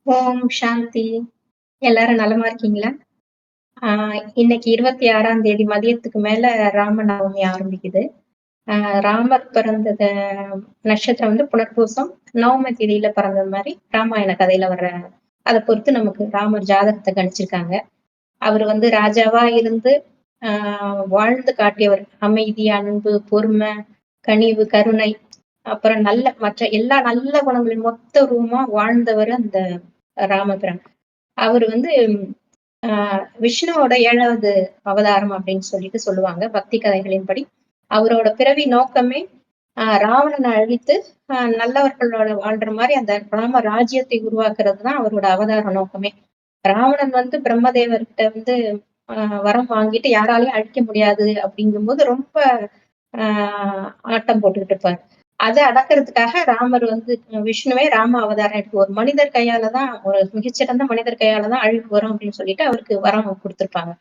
ஓம் சாந்தி. எல்லாரும் நலமா இருக்கீங்களா? ஆ இன்னைக்கு 26ஆம் தேதி மதியத்துக்கு மேல ராமநவமி ஆரம்பிக்குது. ஆ ராமர் பிறந்தத நட்சத்திரம் வந்து புனர்பூசம். நவமி திதியில பிறந்தது மாரி ராமாயண கதையில வர்ற அத பொறுத்து நமக்கு ராமர் ஜாதகத்த கணிச்சிருக்காங்க. அவரு வந்து ராஜாவா இருந்து ஆ வாழ்ந்து காட்டியவர். அமைதி, அன்பு, பொறுமை, கனிவு, கருணை, அப்புறம் மற்ற எல்லா நல்ல குணங்களின் மொத்த உருவமா வாழ்ந்தவர் அந்த ராமபிரான். அவரு வந்து விஷ்ணுவோட 7வது அவதாரம் அப்படின்னு சொல்லிட்டு சொல்லுவாங்க பக்தி கதைகளின்படி. அவரோட பிறவி நோக்கமே ராவணனை அழித்து நல்லவர்களோட வாழ்ற மாதிரி அந்த ராம ராஜ்யத்தை உருவாக்குறது தான் அவரோட அவதார நோக்கமே. ராவணன் வந்து பிரம்மதேவர்கிட்ட வந்து வரம் வாங்கிட்டு யாராலையும் அழிக்க முடியாது அப்படிங்கும்போது ரொம்ப ஆட்டம் போட்டுக்கிட்டு இருப்பாரு. அத அடக்குறதுக்காக ராமர் வந்து விஷ்ணுவே ராம அவதாரம் எடுத்து ஒரு மனிதர் கையால தான் ஒரு மிகச்சிறந்த மனிதர் கையால தான் அழிவு வரும் அப்படின்னு சொல்லிட்டு அவருக்கு வரம் கொடுத்திருப்பாங்க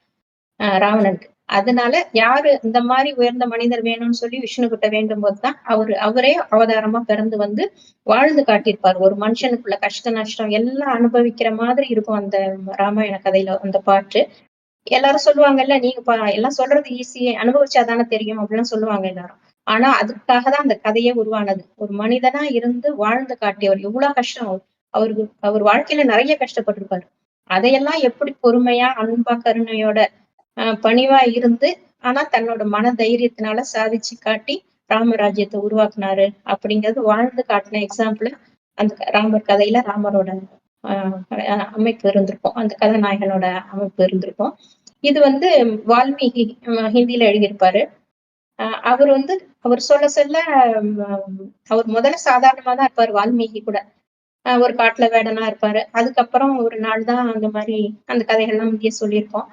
ராவணனுக்கு. அதனால யாரு இந்த மாதிரி உயர்ந்த மனிதர் வேணும்னு சொல்லி விஷ்ணு கிட்ட வேண்டும் போதுதான் அவரே அவதாரமா பிறந்து வந்து வாழ்ந்து காட்டியிருப்பார். ஒரு மனுஷனுக்குள்ள கஷ்ட நஷ்டம் எல்லாம் அனுபவிக்கிற மாதிரி இருக்கும் அந்த ராமாயண கதையில அந்த பாட்டு. எல்லாரும் சொல்லுவாங்கல்ல, நீங்க எல்லாம் சொல்றது ஈஸி. அனுபவிச்சாதானே தெரியும் அப்படிலாம் சொல்லுவாங்க எல்லாரும். ஆனா அதுக்காக தான் அந்த கதையே உருவானது. ஒரு மனிதனா இருந்து வாழ்ந்து காட்டியவர். எவ்வளவு கஷ்டம் அவர் வாழ்க்கையில நிறைய கஷ்டப்பட்டிருப்பாரு. அதையெல்லாம் எப்படி பொறுமையா, அன்பா, கருணையோட, பணிவா இருந்து, ஆனா தன்னோட மன தைரியத்தினால சாதிச்சு காட்டி ராமராஜ்யத்தை உருவாக்குனாரு அப்படிங்கிறது வாழ்ந்து காட்டின எக்ஸாம்பிள் அந்த ராமர் கதையில ராமரோட அமைப்பு இருந்திருக்கும். அந்த கதாநாயகனோட அமைப்பு இருந்திருக்கும். இது வந்து வால்மீகி ஹிந்தியில எழுதியிருப்பாரு. அவர் வந்து அவர் சொல்ல சொல்ல அவர் முதல்ல சாதாரணமா தான் இருப்பாரு வால்மீகி கூட. ஒரு காட்டுல வேடனா இருப்பாரு. அதுக்கப்புறம் ஒரு நாள் தான் அந்த மாதிரி அந்த கதைகள்லாம் முந்தைய சொல்லியிருக்கோம்.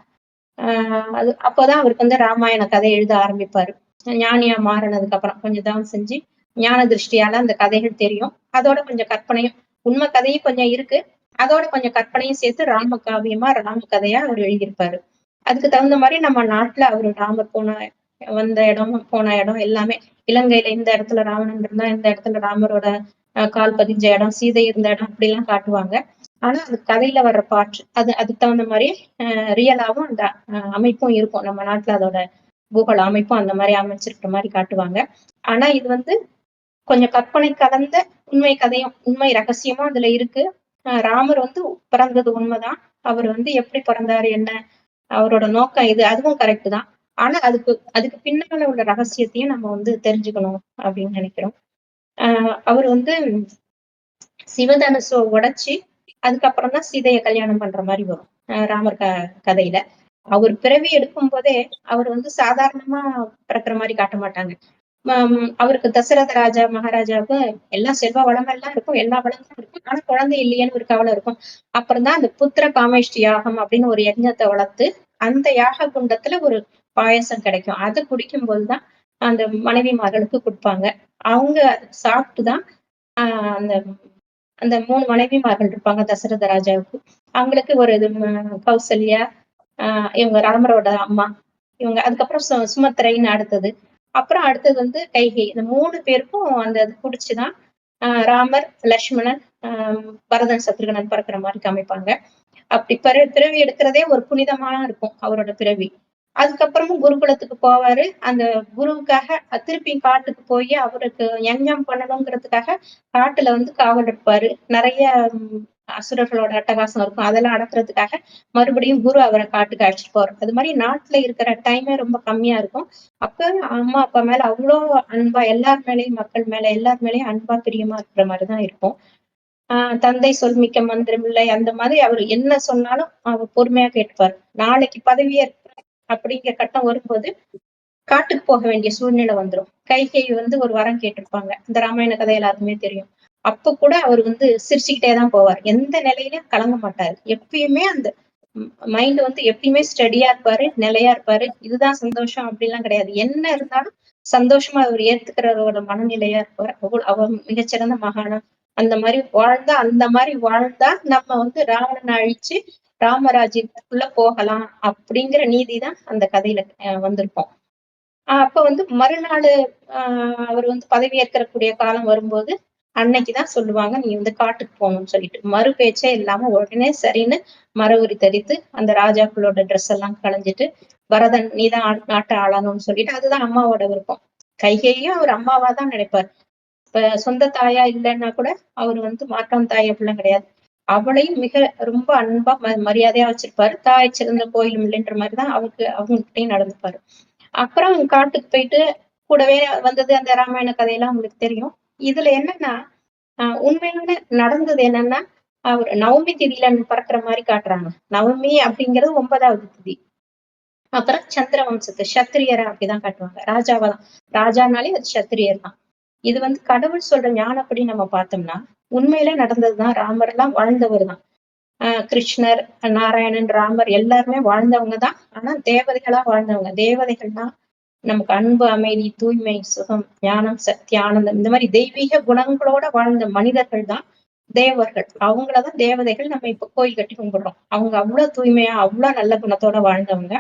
அது அப்போதான் அவருக்கு வந்து ராமாயண கதை எழுத ஆரம்பிப்பாரு. ஞானியா மாறினதுக்கு அப்புறம் கொஞ்சம் தவம் செஞ்சு ஞான திருஷ்டியால அந்த கதைகள் தெரியும். அதோட கொஞ்சம் கற்பனையும் உண்மை கதையும் கொஞ்சம் இருக்கு. அதோட கொஞ்சம் கற்பனையும் சேர்த்து ராம காவியமா ராம கதையா அவர் எழுதியிருப்பாரு. அதுக்கு தகுந்த மாதிரி நம்ம நாட்டுல அவரு ராமர் வந்த இடம் போன இடம் எல்லாமே இலங்கையில இந்த இடத்துல ராவணன் இருந்தா இந்த இடத்துல ராமரோட கால் பதிஞ்ச இடம் சீதை இருந்த இடம் அப்படி எல்லாம் காட்டுவாங்க. ஆனா அது கதையில வர்ற பாட்டு அதுக்கு தகுந்த மாதிரி ரியலாவும் அந்த அமைப்பும் இருக்கும். நம்ம நாட்டுல அதோட பூகோள அமைப்பும் அந்த மாதிரி அமைச்சிருக்கிற மாதிரி காட்டுவாங்க. ஆனா இது வந்து கொஞ்சம் கற்பனை கலந்த உண்மை கதையும் உண்மை ரகசியமும் அதுல இருக்கு. ராமர் வந்து பிறந்தது உண்மைதான். அவர் வந்து எப்படி பிறந்தாரு என்ன அவரோட நோக்கம் இது அதுவும் கரெக்ட் தான். ஆனா அதுக்கு பின்னால உள்ள ரகசியத்தையும் நம்ம வந்து தெரிஞ்சுக்கணும் அப்படின்னு நினைக்கிறோம். அவர் வந்து சிவதனுசை உடைச்சு அதுக்கப்புறம் தான் சீதையை கல்யாணம் பண்ற மாதிரி வரும் ராமர் கதையில. அவர் பிறவி எடுக்கும் போதே அவர் வந்து சாதாரணமா பிறக்கிற மாதிரி காட்ட மாட்டாங்க. அவருக்கு தசரத ராஜா மகாராஜாவுக்கு எல்லாம் செல்வ வளம் எல்லாம் இருக்கும். எல்லா வளமும் இருக்கும். ஆனா குழந்தை இல்லையேன்னு ஒரு கவலை இருக்கும். அப்புறம் தான் அந்த புத்திர காமேஷ்டி யாகம் அப்படின்னு ஒரு யஜ்ஞத்தை வளர்த்து அந்த யாக குண்டத்துல ஒரு பாயசம் கிடைக்கும். அதை குடிக்கும் போதுதான் அந்த மனைவிமார்களுக்கு கொடுப்பாங்க. அவங்க சாப்பிட்டுதான் அந்த அந்த 3 மனைவிமார்கள் இருப்பாங்க தசரத ராஜாவுக்கு. அவங்களுக்கு ஒரு இது கௌசல்யா, இவங்க ராமரோட அம்மா. இவங்க அதுக்கப்புறம் சுமத்திரைன்னு அடுத்தது. அப்புறம் அடுத்தது வந்து கைகேயி. இந்த 3 பேருக்கும் அந்த இது குடிச்சுதான் ராமர், லட்சுமணன், பரதன், சத்ருகனன் பிறக்கிற மாதிரி காமிப்பாங்க. அப்படி பிறவி எடுக்கிறதே ஒரு புனிதமா இருக்கும் அவரோட பிறவி. அதுக்கப்புறமும் குருகுலத்துக்கு போவாரு. அந்த குருவுக்காக திருப்பி காட்டுக்கு போய் அவருக்கு யஞ்ஞம் பண்ணணுங்கிறதுக்காக காட்டுல வந்து காவல் இருப்பாரு. நிறைய அசுரர்களோட அட்டகாசம் இருக்கும். அதெல்லாம் அடக்குறதுக்காக மறுபடியும் குரு அவரை காட்டுக்கு அழைச்சிட்டு போவாரு. அது மாதிரி நாட்டுல இருக்கிற டைமே ரொம்ப கம்மியா இருக்கும். அப்ப அம்மா அப்பா மேல அவ்வளோ அன்பா எல்லார் மேலயும் மக்கள் மேல எல்லார் மேலயும் அன்பா பிரியமா இருக்கிற மாதிரிதான் இருக்கும். தந்தை சொல்மிக்க மந்திரமில்லை அந்த மாதிரி அவர் என்ன சொன்னாலும் அவர் பொறுமையா கேட்பார். நாளைக்கு பதவியேற்பு அப்படிங்கிற கட்டம் வரும்போது காட்டுக்கு போக வேண்டிய சூழ்நிலை வந்துரும். கைகேயி வந்து ஒரு வரம் கேட்டிருப்பாங்க. இந்த ராமாயண கதை எல்லாருக்குமே தெரியும். அப்ப கூட அவர் வந்து சிரிச்சுக்கிட்டே தான் போவார். எந்த நிலையிலும் கலங்க மாட்டாரு. எப்பயுமே அந்த மைண்ட் வந்து எப்பயுமே ஸ்டடியா இருப்பாரு, நிலையா இருப்பாரு. இதுதான் சந்தோஷம் அப்படிலாம் கிடையாது. என்ன இருந்தாலும் சந்தோஷமா அவர் ஏத்துக்கிறவரோட மனநிலையா இருப்பார். அவர் மிகச்சிறந்த மகானம். அந்த மாதிரி வாழ்ந்தா நம்ம வந்து ராவணனை அழிச்சு ராமராஜ்யத்துக்குள்ள போகலாம் அப்படிங்கிற நீதிதான் அந்த கதையில வந்திருக்கும். அப்ப வந்து மறுநாள் அவர் வந்து பதவி ஏற்கக்கூடிய காலம் வரும்போது அன்னைக்குதான் சொல்லுவாங்க நீ வந்து காட்டுக்கு போகணும்னு சொல்லிட்டு. மறு பேச்சே இல்லாம உடனே சரின்னு மரவுரி தரித்து அந்த ராஜாக்களோட ட்ரெஸ் எல்லாம் களைஞ்சிட்டு, பரதன் நீதான் நாட்டை ஆளணும்னு சொல்லிட்டு, அதுதான் அம்மாவோட விருப்பம். கைகேயும் அவர் அம்மாவா தான் நினைப்பார். இப்ப சொந்த தாயா இல்லைன்னா கூட அவர் வந்து மாற்றான் தாய் அப்படிலாம் கிடையாது. அவளையும் மிக ரொம்ப அன்பா மரியாதையா வச்சிருப்பாரு. தாய் சிறந்த கோயிலும் இல்லைன்ற மாதிரிதான் அவருக்கு அவங்ககிட்டயும் நடந்துப்பாரு. அப்புறம் காட்டுக்கு போயிட்டு கூடவே வந்தது அந்த ராமாயண கதையெல்லாம் உங்களுக்கு தெரியும். இதுல என்னன்னா உண்மையான நடந்தது என்னன்னா அவர் நவமி திதியில பறக்கிற மாதிரி காட்டுறாங்க. நவமி அப்படிங்கிறது 9வது திதி. அப்புறம் சந்திர வம்சத்து சத்திரியரை அப்படிதான் காட்டுவாங்க. ராஜாவா தான். ராஜானாலே அது சத்திரியர் தான். இது வந்து கடவுள் சொல்ற ஞானப்படி நம்ம பார்த்தோம்னா உண்மையில நடந்ததுதான். ராமர் எல்லாம் வாழ்ந்தவர் தான். கிருஷ்ணர், நாராயணன், ராமர் எல்லாருமே வாழ்ந்தவங்க தான். ஆனா தேவதைகளா வாழ்ந்தவங்க. தேவதைகள்னா நமக்கு அன்பு, அமைதி, தூய்மை, சுகம், ஞானம், சக்தி, ஆனந்தம் இந்த மாதிரி தெய்வீக குணங்களோட வாழ்ந்த மனிதர்கள் தான் தேவர்கள். அவங்களதான் தேவதைகள் நம்ம இப்ப கோயில் கட்டி கும்பிடுறோம். அவங்க அவ்வளவு தூய்மையா அவ்வளவு நல்ல குணத்தோட வாழ்ந்தவங்க.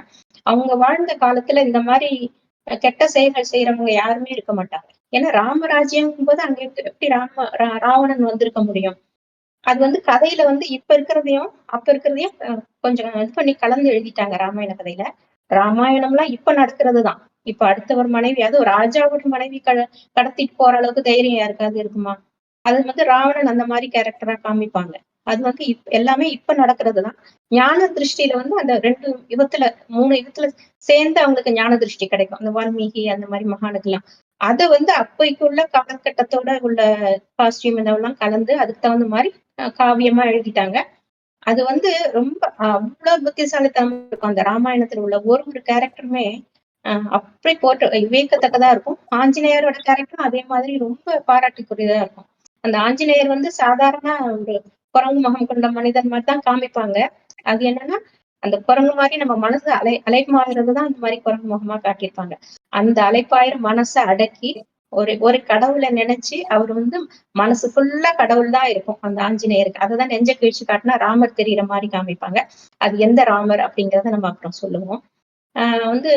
அவங்க வாழ்ந்த காலத்துல இந்த மாதிரி கெட்ட செயல்கள் செய்யறவங்க யாருமே இருக்க மாட்டாங்க. ஏன்னா ராமராஜ்யம் போது அங்க எப்படி ராவணன் வந்திருக்க முடியும்? அது வந்து கதையில வந்து இப்ப இருக்கிறதையும் அப்ப இருக்கிறதையும் கொஞ்சம் இது பண்ணி கலந்து எழுதிட்டாங்க ராமாயண கதையில. ராமாயணம்லாம் இப்ப நடக்கிறதுதான். இப்ப அடுத்தவர் மனைவி அதுவும் ராஜாவோட மனைவி கடத்திட்டு போற அளவுக்கு தைரியம் யாருக்காவது இருக்குமா? அது வந்து ராவணன் அந்த மாதிரி கேரக்டரா காமிப்பாங்க. அது வந்து எல்லாமே இப்ப நடக்கிறதுதான். ஞான திருஷ்டியில வந்து அந்த 2 யுகத்துல 3 யுகத்துல சேர்ந்து அவங்களுக்கு ஞான திருஷ்டி கிடைக்கும். அந்த வால்மீகி அந்த மாதிரி மகானுக்கெல்லாம். அத வந்து அப்பைக்கு உள்ள காலகட்டத்தோட உள்ள காஸ்டியூம் இதெல்லாம் கலந்து அதுக்கு தகுந்த மாதிரி காவியமா எழுதிட்டாங்க. அது வந்து ரொம்ப அவ்வளவு புத்திசாலித்தனமா இருக்கும். அந்த ராமாயணத்துல உள்ள ஒரு ஒரு கேரக்டருமே அப்படி போட்டு வியக்கத்தக்கதா இருக்கும். ஆஞ்சநேயரோட கேரக்டரும் அதே மாதிரி ரொம்ப பாராட்டுக்குரியதா இருக்கும். அந்த ஆஞ்சநேயர் வந்து சாதாரண ஒரு குரங்கு முகம் கொண்ட மனிதன் மாதிரி தான் காமிப்பாங்க. அது என்னன்னா அந்த குரங்கு மாதிரி நம்ம மனசு அலைப்பாயுறதுதான் அந்த மாதிரி குரங்கு முகமா காட்டியிருப்பாங்க. அந்த அலைப்பாயிர மனசை அடக்கி ஒரு ஒரு கடவுளை நினைச்சு அவர் வந்து மனசு ஃபுல்லா கடவுள் தான் இருக்கும் அந்த ஆஞ்சநேயருக்கு. அததான் நெஞ்ச கிழிச்சு காட்டினா ராமர் தெரியிற மாதிரி காமிப்பாங்க. அது எந்த ராமர் அப்படிங்கறத நம்ம அப்புறம் சொல்லுவோம். வந்து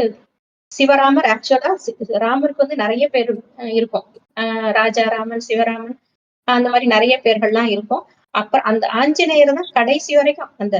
சிவராமர் ஆக்சுவலா ராமருக்கு வந்து நிறைய பேர் இருக்கும். ராஜா ராமன், சிவராமன் அந்த மாதிரி நிறைய பேர்கள்லாம் இருக்கும். அப்புறம் அந்த ஆஞ்சநேயர் தான் கடைசி வரைக்கும் அந்த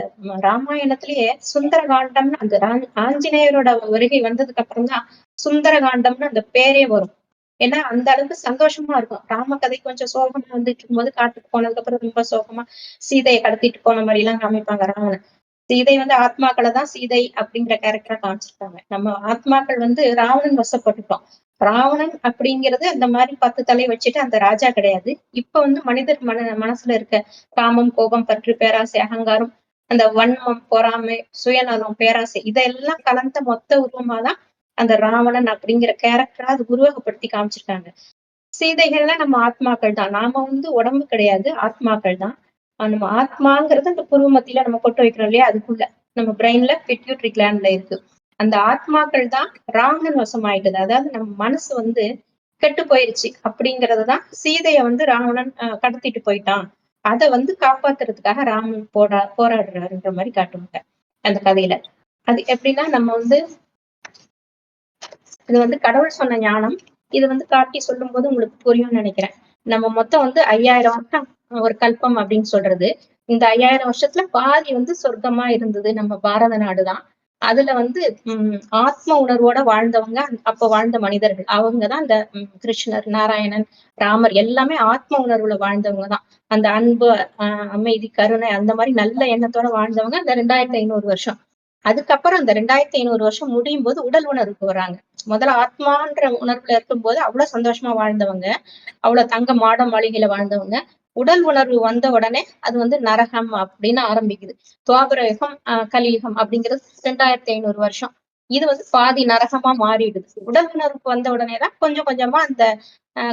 ராமாயணத்திலேயே சுந்தர காண்டம்னு அந்த ஆஞ்சநேயரோட வருகை வந்ததுக்கு அப்புறம் தான் சுந்தர காண்டம்னு அந்த பேரே வரும். ஏன்னா அந்த அளவுக்கு சந்தோஷமா இருக்கும். ராம கதை கொஞ்சம் சோகமா வந்துட்டு இருக்கும்போது காட்டுக்கு போனதுக்கு அப்புறம் ரொம்ப சோகமா சீதையை கடத்திட்டு போன மாதிரி எல்லாம் காமிப்பாங்க ராவணன். சீதை வந்து ஆத்மாக்களை தான் சீதை அப்படிங்கிற கேரக்டரா காமிச்சிருக்காங்க. நம்ம ஆத்மாக்கள் வந்து ராவணன் வசப்பட்டுட்டோம். ராவணன் அப்படிங்கிறது அந்த மாதிரி 10 தலை வச்சுட்டு அந்த ராஜா கிடையாது. இப்ப வந்து மனிதர் மனசுல இருக்க காமம், கோபம், பற்று, பேராசை, அகங்காரம், அந்த வன்மம், பொறாமை, சுயநலம், பேராசை இதெல்லாம் கலந்த மொத்த உருவமாதான் அந்த ராவணன் அப்படிங்கிற கேரக்டரா அது உருவகப்படுத்தி காமிச்சிருக்காங்க. சீதைகள்லாம் நம்ம ஆத்மாக்கள் தான். நாம வந்து உடம்பு கிடையாது, ஆத்மாக்கள் தான். நம்ம ஆத்மாங்கிறது அந்த புருவ மத்தியில நம்ம கொட்டு வைக்கிறோம் இல்லையா அதுக்குள்ள நம்ம பிரெயின்ல பிட்யூட்டரி கிளாண்ட்ல இருக்கு. அந்த ஆத்மாக்கள் தான் ராவணன் வசமாயிட்டது. அதாவது நம்ம மனசு வந்து கெட்டு போயிருச்சு அப்படிங்கறதுதான் சீதைய வந்து ராவணன் கடத்திட்டு போயிட்டான். அத வந்து காப்பாத்துறதுக்காக ராமன் போராடுறாருன்ற மாதிரி காட்டுவாங்க அந்த கதையில. அது எப்படின்னா நம்ம வந்து இது வந்து கடவுள் சொன்ன ஞானம். இது வந்து காட்டி சொல்லும் போது உங்களுக்கு புரியும்னு நினைக்கிறேன். நம்ம மொத்தம் வந்து 5000 வருஷம் ஒரு கல்பம் அப்படின்னு சொல்றது. இந்த 5000 வருஷத்துல பாதி வந்து சொர்க்கமா இருந்தது நம்ம பாரத நாடுதான். அதுல வந்து ஆத்ம உணர்வோட வாழ்ந்தவங்க அப்ப வாழ்ந்த மனிதர்கள். அவங்கதான் இந்த கிருஷ்ணர், நாராயணன், ராமர் எல்லாமே ஆத்ம உணர்வுல வாழ்ந்தவங்க தான். அந்த அன்பு, அமைதி, கருணை அந்த மாதிரி நல்ல எண்ணத்தோட வாழ்ந்தவங்க அந்த 2500 வருஷம். அதுக்கப்புறம் அந்த 2500 வருஷம் முடியும் போது உடல் உணர்வுக்கு வராங்க. முதல்ல ஆத்மான்ற உணர்வுல இருக்கும்போது அவ்வளவு சந்தோஷமா வாழ்ந்தவங்க. அவ்வளவு தங்க மாட மாளிகையில வாழ்ந்தவங்க. உடல் உணர்வு வந்த உடனே அது வந்து நரகம் அப்படின்னு ஆரம்பிக்குது. துவாபர யுகம், கலியுகம் அப்படிங்கிறது 2500 வருஷம். இது வந்து பாதி நரகமா மாறிடுது. உடல் உணர்வுக்கு வந்த உடனேதான் கொஞ்சம் கொஞ்சமா அந்த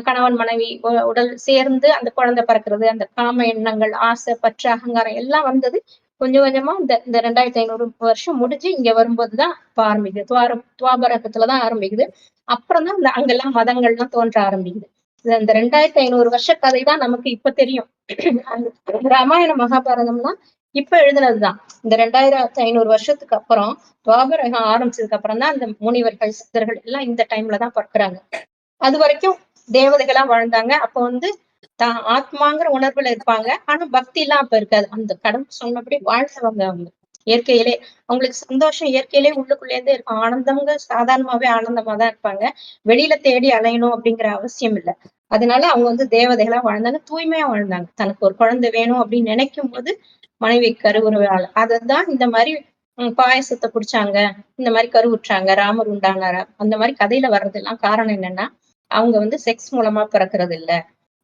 கணவன் மனைவி உடல் சேர்ந்து அந்த குழந்தை பிறக்கிறது, அந்த காம எண்ணங்கள், ஆசை, பற்று, அகங்காரம் எல்லாம் வந்தது. கொஞ்சம் கொஞ்சமா இந்த 2500 வருஷம் முடிஞ்சு இங்க வரும்போதுதான் இப்ப ஆரம்பிக்குது. துவாபரகத்துலதான் ஆரம்பிக்குது. அப்புறம் தான் இந்த அங்கெல்லாம் மதங்கள்லாம் தோன்ற ஆரம்பிக்குது. இந்த 2500 வருஷ கதைதான் நமக்கு இப்ப தெரியும். ராமாயண மகாபாரதம்லாம் இப்ப எழுதுனதுதான். இந்த 2500 வருஷத்துக்கு அப்புறம் துவாபரகம் ஆரம்பிச்சதுக்கு அப்புறம் தான் அந்த முனிவர்கள், சித்தர்கள் எல்லாம் இந்த டைம்ல தான் பிறக்குறாங்க. அது வரைக்கும் தேவதைகளா வாழ்ந்தாங்க. அப்ப வந்து ஆத்மாங்கிற உணர்வுல இருப்பாங்க. ஆனா பக்தி எல்லாம் அப்ப இருக்காது. அந்த கடவுள் சொன்னபடி வாழ்ந்தவங்க அவங்க. இயற்கையிலே அவங்களுக்கு சந்தோஷம் இயற்கையிலே உள்ளுக்குள்ளே இருந்தே இருக்கும். ஆனந்தம்ங்க சாதாரணமாவே ஆனந்தமா தான் இருப்பாங்க. வெளியில தேடி அலையணும் அப்படிங்கிற அவசியம் இல்ல. அதனால அவங்க வந்து தேவதைகளா வாழ்ந்தாங்க. தூய்மையா வாழ்ந்தாங்க. தனக்கு ஒரு குழந்தை வேணும் அப்படின்னு நினைக்கும்போது மனைவி கருவுறுவ அததான் இந்த மாரி பாயாசத்த குடிச்சாங்க. இந்த மாரி கருவுற்றாங்க. ராமர் உண்டானாரா? அந்த மாரி கதையில வர்றதெல்லாம் காரணம் என்னன்னா, அவங்க வந்து செக்ஸ் மூலமா பிறக்கிறது இல்ல.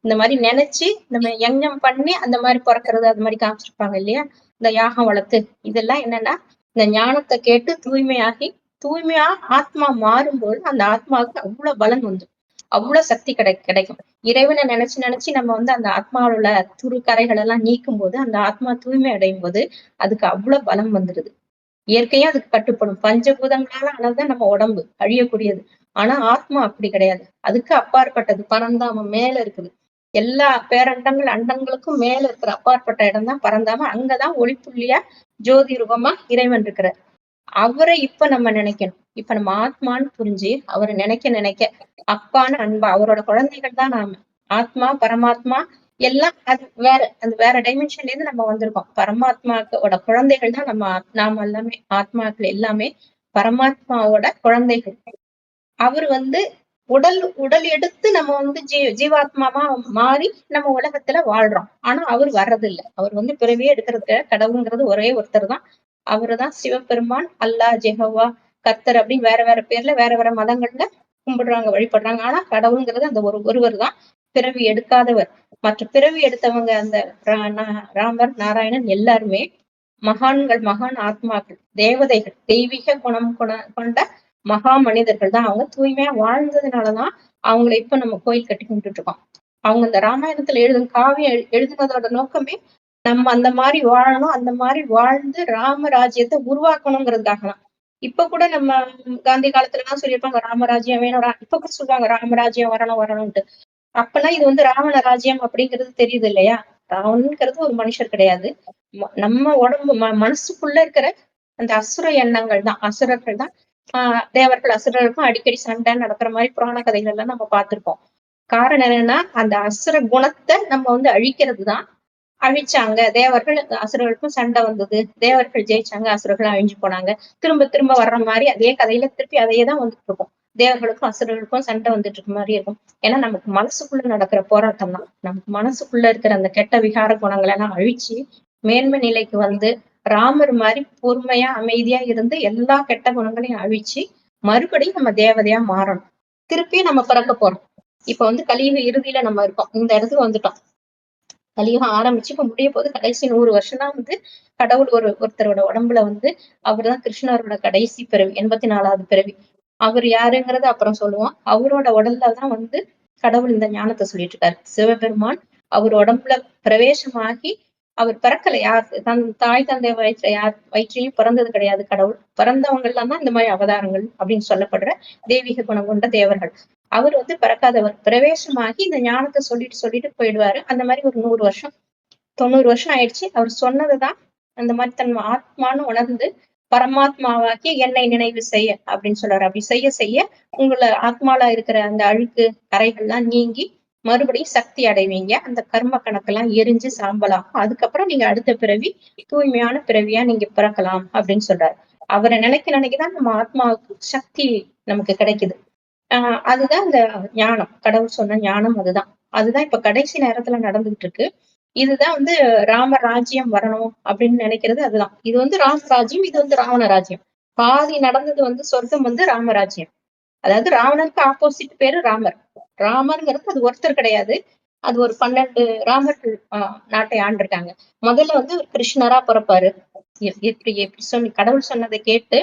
இந்த மாரி நெனச்சு நம்ம யங்ஞம் பண்ணி அந்த மாரி பொறக்கிறது அது மாரி காமிச்சிருப்பாங்க இல்லையா? இந்த யாகம் வளர்த்து இதெல்லாம் என்னன்னா, இந்த ஞானத்த கேட்டு தூய்மையாகி, தூய்மையா ஆத்மா மாறும்போது அந்த ஆத்மாவுக்கு அவ்ளோ பலன் வந்துரும். அவ்ளோ சக்தி கிடைக்கும். இறைவன நெனச்சு நெனச்சு நம்ம வந்து அந்த ஆத்மாவுல உள்ள துரு கறைகள் எல்லாம் நீக்கும்போது, அந்த ஆத்மா தூய்மை அடையும்போது, அதுக்கு அவ்ளோ பலம் வந்துருது. இயற்கையா அதுக்கு கட்டுப்படும். பஞ்சபூதங்களால ஆனதுதான் நம்ம உடம்பு, அழியக்கூடியது. ஆனா ஆத்மா அப்படி கிடையாது. அதுக்கு அப்பாற்பட்டது. பரந்தாமம் மேல இருக்குது. எல்லா பேரண்டங்கள், அண்டங்களுக்கும் மேல இருக்கிற அப்பாற்பட்ட இடம் தான் பரந்தாமம். அங்கதான் ஒளிப்புள்ளியா, ஜோதி ரூபமா இறைவன் இருக்கிறார். அவரை இப்ப நம்ம நினைக்கணும். இப்ப நம்ம ஆத்மான்னு புரிஞ்சு, அவர நினைக்க நினைக்க, அப்பான்னு அன்பா அவரோட குழந்தைகள் தான் நாம. ஆத்மா, பரமாத்மா எல்லாம் அது வேற. அந்த வேற டைமென்ஷன்ல இருந்து நம்ம வந்திருக்கோம். பரமாத்மாவோட குழந்தைகள் தான் நாம எல்லாமே. ஆத்மாக்கள் எல்லாமே பரமாத்மாவோட குழந்தைகள். அவரு வந்து உடல் உடல் எடுத்து நம்ம வந்து ஜீவாத்மாவா மாறி நம்ம உலகத்துல வாழ்றோம். ஆனா அவர் வர்றதில்ல. அவர் வந்து பிறவியே எடுக்கிறது கடவுள்ங்கிறது ஒரே ஒருத்தர் தான். அவருதான் சிவபெருமான், அல்லாஹ், ஜெகோவா, கர்த்தர் அப்படின்னு வேற வேற பேர்ல வேற வேற மதங்கள்ல கும்பிடுறாங்க, வழிபடுறாங்க. ஆனா கடவுள்ங்கிறது அந்த ஒருவர் தான் பிறவி எடுக்காதவர். மற்ற பிறவி எடுத்தவங்க அந்த ராமர், நாராயணன் எல்லாருமே மகான்கள், மகான் ஆத்மாக்கள், தேவதைகள், தெய்வீக குணம் கொண்ட மகா மனிதர்கள் தான். அவங்க தூய்மையா வாழ்ந்ததுனாலதான் அவங்கள இப்ப நம்ம கோயில் கட்டி கும்பிட்டுட்டு இருக்கோம். அவங்க இந்த ராமாயணத்துல காவியம் எழுதுனதோட நோக்கமே நம்ம அந்த மாதிரி வாழணும், அந்த மாதிரி வாழ்ந்து ராமராஜ்யத்தை உருவாக்கணுங்கிறதுக்காக தான். இப்ப கூட நம்ம காந்தி காலத்துல எல்லாம் சொல்லியிருப்பாங்க ராமராஜ்யம் வேணும். இப்ப கூட சொல்லுவாங்க ராமராஜ்யம் வரணும் வரணும்ட்டு. அப்பெல்லாம் இது வந்து ராவண ராஜ்யம் அப்படிங்கிறது தெரியுது இல்லையா? ராவணன்கிறது ஒரு மனுஷர் கிடையாது. நம்ம உடம்பு மனசுக்குள்ள இருக்கிற அந்த அசுர எண்ணங்கள் தான், அசுரர்கள் தான். தேவர்கள் அசுரர்களுக்கும் அடிக்கடி சண்டை நடக்கிற மாதிரி புராண கதைகள் எல்லாம் நம்ம பார்த்திருப்போம். காரணம் என்னன்னா அந்த அசுர குணத்தை நம்ம வந்து அழிக்கிறதுதான். அழிச்சாங்க தேவர்கள், அசுரர்களுக்கும் சண்டை வந்தது. தேவர்கள் ஜெயிச்சாங்க, அசுரர்கள் அழிஞ்சு போனாங்க. திரும்ப திரும்ப வர்ற மாதிரி அதே கதையில திருப்பி அதையே தான் வந்துட்டு இருக்கும். தேவர்களுக்கும் அசுரர்களுக்கும் சண்டை வந்துட்டு இருக்க மாதிரி இருக்கும். ஏன்னா நமக்கு மனசுக்குள்ள நடக்கிற போராட்டம் தான். நமக்கு மனசுக்குள்ள இருக்கிற அந்த கெட்ட விகார குணங்களை எல்லாம் அழிச்சு மேன்மை நிலைக்கு வந்து ராமர் மாதிரி பொறுமையா அமைதியா இருந்து எல்லா கெட்ட குணங்களையும் அழிச்சு மறுபடியும் நம்ம தேவதையா மாறணும். திருப்பி நம்ம பிறக்க போறோம். இப்ப வந்து கலியுக இறுதியில நம்ம இருக்கோம். இந்த இடத்துக்கு வந்துட்டோம். கலியுகம் ஆரம்பிச்சு இப்ப முடிய போது கடைசி 100 வருஷம் தான் வந்து கடவுள் ஒருத்தரோட உடம்புல வந்து அவர்தான் கிருஷ்ணரோட கடைசி பிறவி, 84வது பிறவி. அவர் யாருங்கிறத அப்புறம் சொல்லுவோம். அவரோட உடல்ல தான் வந்து கடவுள் இந்த ஞானத்தை சொல்லிட்டு இருக்காரு. சிவபெருமான் அவர் உடம்புல பிரவேசமாகி அவர் பிறக்கல. யார் தன் தாய் தந்தை வயிற்றையும் பிறந்தது கிடையாது கடவுள். பிறந்தவங்க எல்லாம் தான் இந்த மாதிரி அவதாரங்கள் அப்படின்னு சொல்லப்படுற தெய்வீக குணம் கொண்ட தேவர்கள். அவர் வந்து பிறக்காதவர். பிரவேசமாகி இந்த ஞானத்தை சொல்லிட்டு சொல்லிட்டு போயிடுவாரு. அந்த மாதிரி ஒரு 100 வருஷம் 90 வருஷம் ஆயிடுச்சு. அவர் சொன்னதுதான் அந்த மாதிரி தன் ஆத்மான்னு உணர்ந்து பரமாத்மாவாக்கி என்னை நினைவு செய்ய அப்படின்னு சொல்றாரு. அப்படி செய்ய செய்ய உங்களை ஆத்மால இருக்கிற அந்த அழுக்கு கரைகள்லாம் நீங்கி மறுபடியும் சக்தி அடைவீங்க. அந்த கர்ம கணக்கெல்லாம் எரிஞ்சு சாம்பலாகும். அதுக்கப்புறம் நீங்க அடுத்த பிறவி தூய்மையான பிறவியா நீங்க பிறக்கலாம் அப்படின்னு சொல்றாரு. அவரை நினைக்க நினைக்கதான் நம்ம ஆத்மாவுக்கு சக்தி நமக்கு கிடைக்குது. அதுதான் இந்த ஞானம். கடவுள் சொன்ன ஞானம் அதுதான். அதுதான் இப்ப கடைசி நேரத்துல நடந்துகிட்டு இருக்கு. இதுதான் வந்து ராம ராஜ்யம் வரணும் அப்படின்னு நினைக்கிறது அதுதான். இது வந்து ராமராஜ்யம், இது வந்து ராவண ராஜ்யம். பாதி நடந்தது வந்து சொர்க்கம் வந்து ராமராஜ்யம். அதாவது ராவணனுக்கு ஆப்போசிட் பேரு ராமர். ராமர்ங்கிறது அது ஒருத்தர் கிடையாது. அது ஒரு 12 ராமர்கள் நாட்டை ஆண்டிருக்காங்க. முதல்ல வந்து கிருஷ்ணரா பிறப்பாரு. எப்படி எப்படி சொல்லி கடவுள் சொன்னதை கேட்டு